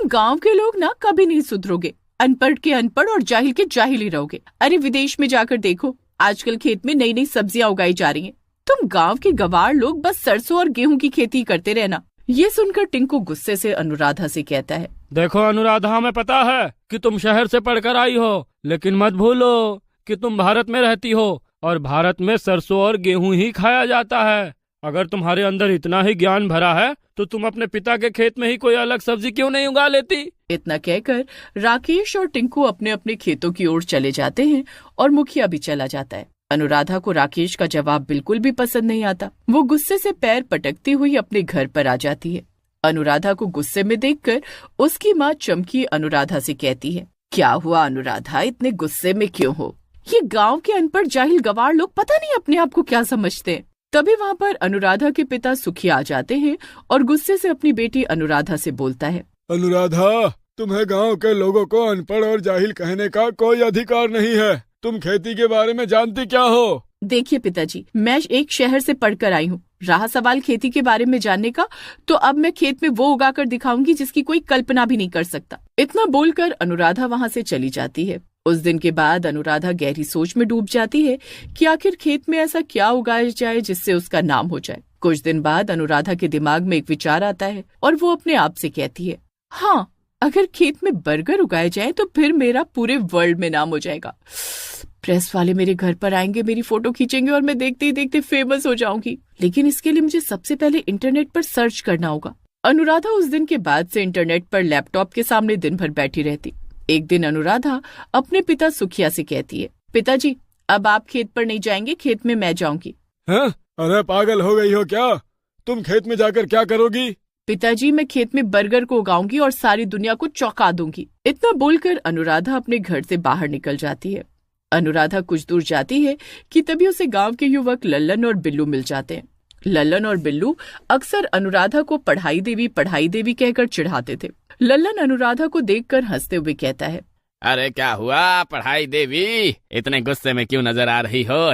तुम गांव के लोग ना कभी नहीं सुधरोगे, अनपढ़ के अनपढ़ और जाहिल के जाहिल ही रहोगे। अरे विदेश में जाकर देखो, आजकल खेत में नई नई सब्जियां उगाई जा रही हैं। तुम गांव के गवार लोग बस सरसों और गेहूं की खेती करते रहना। ये सुनकर टिंकू गुस्से से अनुराधा से कहता है, देखो अनुराधा, हमें पता है कि तुम शहर से पढ़कर आई हो, लेकिन मत भूलो कि तुम भारत में रहती हो और भारत में सरसों और गेहूं ही खाया जाता है। अगर तुम्हारे अंदर इतना ही ज्ञान भरा है तो तुम अपने पिता के खेत में ही कोई अलग सब्जी क्यों नहीं उगा लेती। इतना कहकर राकेश और टिंकू अपने अपने खेतों की ओर चले जाते हैं और मुखिया भी चला जाता है। अनुराधा को राकेश का जवाब बिल्कुल भी पसंद नहीं आता। वो गुस्से से पैर पटकती हुई अपने घर पर आ जाती है। अनुराधा को गुस्से में देखकर उसकी माँ चमकी अनुराधा से कहती है, क्या हुआ अनुराधा, इतने गुस्से में क्यों हो? ये गांव के अनपढ़ जाहिल गवार लोग पता नहीं अपने आप को क्या समझते हैं। तभी वहाँ पर अनुराधा के पिता सुखी आ जाते हैं और गुस्से से अपनी बेटी अनुराधा से बोलता है, अनुराधा, तुम्हें गांव के लोगों को अनपढ़ और जाहिल कहने का कोई अधिकार नहीं है। तुम खेती के बारे में जानती क्या हो? देखिए पिताजी, मैं एक शहर से पढ़कर आई हूँ। रहा सवाल खेती के बारे में जानने का, तो अब मैं खेत में वो उगाकर दिखाऊंगी जिसकी कोई कल्पना भी नहीं कर सकता। इतना बोलकर अनुराधा वहाँ से चली जाती है। उस दिन के बाद अनुराधा गहरी सोच में डूब जाती है कि आखिर खेत में ऐसा क्या उगाया जाए जिससे उसका नाम हो जाए। कुछ दिन बाद अनुराधा के दिमाग में एक विचार आता है और वो अपने आप से कहती है, हाँ, अगर खेत में बर्गर उगाए जाए तो फिर मेरा पूरे वर्ल्ड में नाम हो जाएगा। प्रेस वाले मेरे घर पर आएंगे, मेरी फोटो खींचेंगे और मैं देखते ही देखते फेमस हो जाऊंगी। लेकिन इसके लिए मुझे सबसे पहले इंटरनेट पर सर्च करना होगा। अनुराधा उस दिन के बाद से इंटरनेट पर लैपटॉप के सामने दिन भर बैठी रहती। एक दिन अनुराधा अपने पिता सुखिया से कहती है, पिताजी, अब आप खेत पर नहीं जाएंगे, खेत में मैं जाऊंगी। हैं? अरे पागल हो गई हो क्या? तुम खेत में जाकर क्या करोगी? पिताजी, मैं खेत में बर्गर को उगाऊंगी और सारी दुनिया को चौंका दूंगी। इतना बोलकर अनुराधा अपने घर से बाहर निकल जाती है। अनुराधा कुछ दूर जाती है कि तभी उसे गांव के युवक लल्लन और बिल्लू मिल जाते हैं। लल्लन और बिल्लू अक्सर अनुराधा को पढ़ाई देवी कहकर चिढ़ाते थे। लल्लन अनुराधा को देखकर हंसते हुए कहता है, अरे क्या हुआ पढ़ाई देवी, इतने गुस्से में क्यों नजर आ रही हो?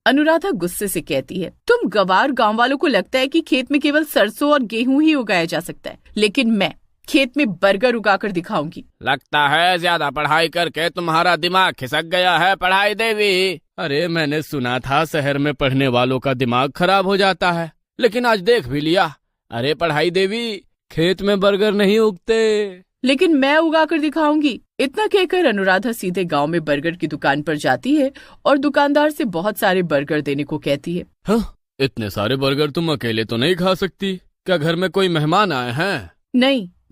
अनुराधा गुस्से से कहती है, तुम गवार गांव वालों को लगता है कि खेत में केवल सरसों और गेहूं ही उगाया जा सकता है, लेकिन मैं खेत में बर्गर उगाकर दिखाऊंगी। लगता है ज्यादा पढ़ाई करके तुम्हारा दिमाग खिसक गया है पढ़ाई देवी। अरे मैंने सुना था शहर में पढ़ने वालों का दिमाग खराब हो जाता है, लेकिन आज देख भी लिया। अरे पढ़ाई देवी, खेत में बर्गर नहीं उगते, लेकिन मैं उगाकर दिखाऊंगी। इतना कहकर अनुराधा सीधे गांव में बर्गर की दुकान पर जाती है और दुकानदार से बहुत सारे बर्गर देने को कहती है। हाँ, इतने सारे बर्गर तुम अकेले तो नहीं खा सकती, क्या घर में कोई मेहमान आए हैं? नहीं,